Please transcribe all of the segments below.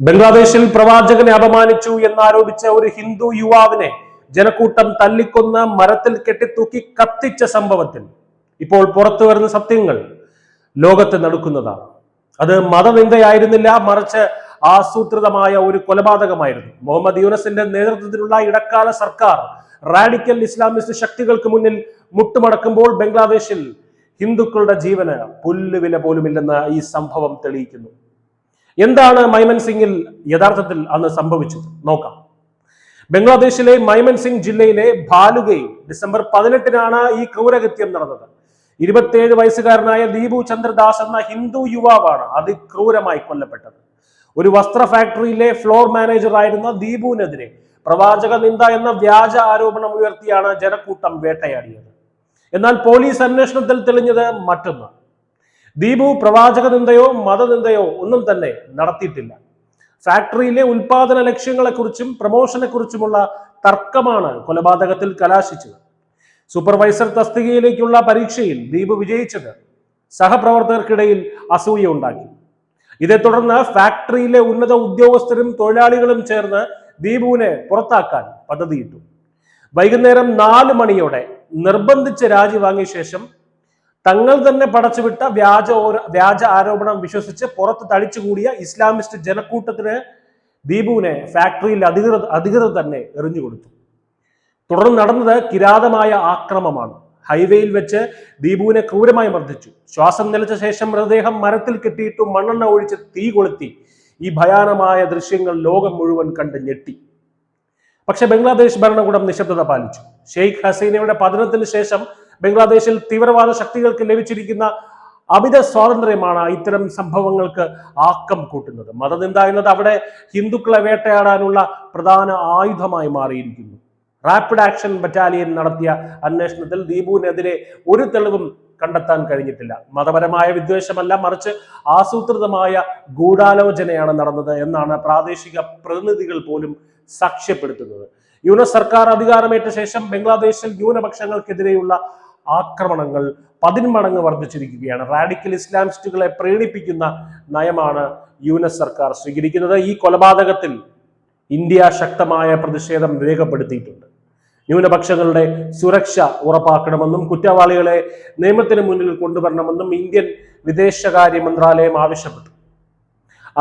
ബംഗ്ലാദേശിൽ പ്രവാചകനെ അപമാനിച്ചു എന്നാരോപിച്ച ഒരു ഹിന്ദു യുവാവിനെ ജനക്കൂട്ടം തല്ലിക്കൊന്ന മരത്തിൽ കെട്ടിത്തൂക്കി കത്തിച്ച സംഭവത്തിൽ ഇപ്പോൾ പുറത്തു വരുന്ന സത്യങ്ങൾ ലോകത്തെ നടുക്കുന്നതാണ്. അത് മതനിന്ദയായിരുന്നില്ല, മറിച്ച് ആസൂത്രിതമായ ഒരു കൊലപാതകമായിരുന്നു. മുഹമ്മദ് യൂനസിന്റെ നേതൃത്വത്തിലുള്ള ഇടക്കാല സർക്കാർ റാഡിക്കൽ ഇസ്ലാമിസ്റ്റ് ശക്തികൾക്ക് മുന്നിൽ മുട്ടുമടക്കുമ്പോൾ ബംഗ്ലാദേശിൽ ഹിന്ദുക്കളുടെ ജീവന് പുല്ലുവില പോലുമില്ലെന്ന് ഈ സംഭവം തെളിയിക്കുന്നു. എന്താണ് മൈമൻസിംഗിൽ യഥാർത്ഥത്തിൽ അന്ന് സംഭവിച്ചത് നോക്കാം. ബംഗ്ലാദേശിലെ മൈമൻസിംഗ് ജില്ലയിലെ ഭാലുഗയിൽ ഡിസംബർ 18-നാണ് ഈ ക്രൂരകൃത്യം നടന്നത്. 27 വയസ്സുകാരനായ ദീപു ചന്ദ്രദാസ് എന്ന ഹിന്ദു യുവാവാണ് അതിക്രൂരമായി കൊല്ലപ്പെട്ടത്. ഒരു വസ്ത്ര ഫാക്ടറിയിലെ ഫ്ലോർ മാനേജർ ആയിരുന്ന ദീപുവിനെതിരെ പ്രവാചക നിന്ദ എന്ന വ്യാജ ആരോപണം ഉയർത്തിയാണ് ജനക്കൂട്ടം വേട്ടയാടിയത്. എന്നാൽ പോലീസ് അന്വേഷണത്തിൽ തെളിഞ്ഞത് മറ്റൊന്ന്. ദീപു പ്രവാചക നിന്ദയോ മതനിന്ദയോ ഒന്നും തന്നെ നടത്തിയിട്ടില്ല. ഫാക്ടറിയിലെ ഉൽപാദന ലക്ഷ്യങ്ങളെക്കുറിച്ചും പ്രമോഷനെ കുറിച്ചുമുള്ള തർക്കമാണ് കൊലപാതകത്തിൽ കലാശിച്ചത്. സൂപ്പർവൈസർ തസ്തികയിലേക്കുള്ള പരീക്ഷയിൽ ദീപു വിജയിച്ചത് സഹപ്രവർത്തകർക്കിടയിൽ അസൂയ ഉണ്ടാക്കി. ഇതേ തുടർന്ന് ഫാക്ടറിയിലെ ഉന്നത ഉദ്യോഗസ്ഥരും തൊഴിലാളികളും ചേർന്ന് ദീപുവിനെ പുറത്താക്കാൻ പദ്ധതിയിട്ടു. വൈകുന്നേരം 4 മണിയോടെ നിർബന്ധിച്ച് രാജി വാങ്ങിയ ശേഷം തങ്ങൾ തന്നെ പടച്ചുവിട്ട വ്യാജ ആരോപണം വിശ്വസിച്ച് പുറത്ത് തടിച്ചുകൂടിയ ഇസ്ലാമിസ്റ്റ് ജനക്കൂട്ടത്തിന് ദീപുവിനെ ഫാക്ടറിയിൽ അധികൃതർ തന്നെ എറിഞ്ഞുകൊടുത്തു. തുടർന്ന് നടന്നത് കിരാതമായ ആക്രമമാണ്. ഹൈവേയിൽ വെച്ച് ദീപുവിനെ ക്രൂരമായി മർദ്ദിച്ചു. ശ്വാസം നിലച്ച ശേഷം മൃതദേഹം മരത്തിൽ കെട്ടിയിട്ടു മണ്ണെണ്ണ ഒഴിച്ച് തീ കൊളുത്തി. ഈ ഭയാനമായ ദൃശ്യങ്ങൾ ലോകം മുഴുവൻ കണ്ട് ഞെട്ടി. പക്ഷെ ബംഗ്ലാദേശ് ഭരണകൂടം നിശബ്ദത പാലിച്ചു. ഷെയ്ഖ് ഹസീനയുടെ പതനത്തിന് ശേഷം ബംഗ്ലാദേശിൽ തീവ്രവാദ ശക്തികൾക്ക് ലഭിച്ചിരിക്കുന്ന അമിത സ്വാതന്ത്ര്യമാണ് ഇത്തരം സംഭവങ്ങൾക്ക് ആക്കം കൂട്ടുന്നത്. മതനിന്ദ എന്നത് അവിടെ ഹിന്ദുക്കളെ വേട്ടയാടാനുള്ള പ്രധാന ആയുധമായി മാറിയിരിക്കുന്നു. റാപ്പിഡ് ആക്ഷൻ ബറ്റാലിയൻ നടത്തിയ അന്വേഷണത്തിൽ ദീപുവിനെതിരെ ഒരു തെളിവും കണ്ടെത്താൻ കഴിഞ്ഞിട്ടില്ല. മതപരമായ വിദ്വേഷമല്ല, മറിച്ച് ആസൂത്രിതമായ ഗൂഢാലോചനയാണ് നടന്നത് എന്നാണ് പ്രാദേശിക പ്രതിനിധികൾ പോലും സാക്ഷ്യപ്പെടുത്തുന്നത്. യൂനസ് സർക്കാർ അധികാരമേറ്റ ശേഷം ബംഗ്ലാദേശിൽ ന്യൂനപക്ഷങ്ങൾക്കെതിരെയുള്ള ആക്രമണങ്ങൾ 10 മടങ്ങ് വർദ്ധിച്ചിരിക്കുകയാണ്. റാഡിക്കൽ ഇസ്ലാമിസ്റ്റുകളെ പ്രീണിപ്പിക്കുന്ന നയമാണ് യൂനസ് സർക്കാർ സ്വീകരിക്കുന്നത്. ഈ കൊലപാതകത്തിൽ ഇന്ത്യ ശക്തമായ പ്രതിഷേധം രേഖപ്പെടുത്തിയിട്ടുണ്ട്. ന്യൂനപക്ഷങ്ങളുടെ സുരക്ഷ ഉറപ്പാക്കണമെന്നും കുറ്റവാളികളെ നിയമത്തിന് മുന്നിൽ കൊണ്ടുവരണമെന്നും ഇന്ത്യൻ വിദേശകാര്യ മന്ത്രാലയം ആവശ്യപ്പെട്ടു.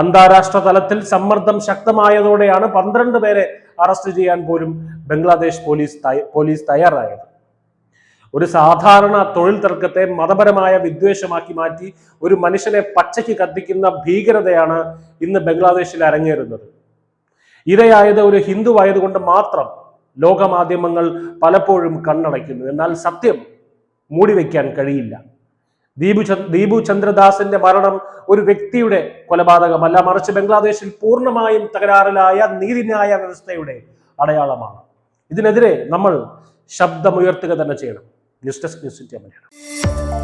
അന്താരാഷ്ട്ര തലത്തിൽ സമ്മർദ്ദം ശക്തമായതോടെയാണ് 12 പേരെ അറസ്റ്റ് ചെയ്യാൻ പോലും ബംഗ്ലാദേശ് പോലീസ് തയ്യാറായത്. ഒരു സാധാരണ തൊഴിൽ തർക്കത്തെ മതപരമായ വിദ്വേഷമാക്കി മാറ്റി ഒരു മനുഷ്യനെ പച്ചയ്ക്ക് കത്തിക്കുന്ന ഭീകരതയാണ് ഇന്ന് ബംഗ്ലാദേശിൽ അരങ്ങേറുന്നത്. ഇരയായത് ഒരു ഹിന്ദു ആയതുകൊണ്ട് മാത്രം ലോകമാധ്യമങ്ങൾ പലപ്പോഴും കണ്ണടയ്ക്കുന്നു. എന്നാൽ സത്യം മൂടിവെക്കാൻ കഴിയില്ല. ദീപു ചന്ദ്രദാസിന്റെ മരണം ഒരു വ്യക്തിയുടെ കൊലപാതകമല്ല, മറിച്ച് ബംഗ്ലാദേശിൽ പൂർണ്ണമായും തകരാറിലായ നീതിന്യായ വ്യവസ്ഥയുടെ അടയാളമാണ്. ഇതിനെതിരെ നമ്മൾ ശബ്ദമുയർത്തുക തന്നെ ചെയ്യണം. News desk news India Malayalam.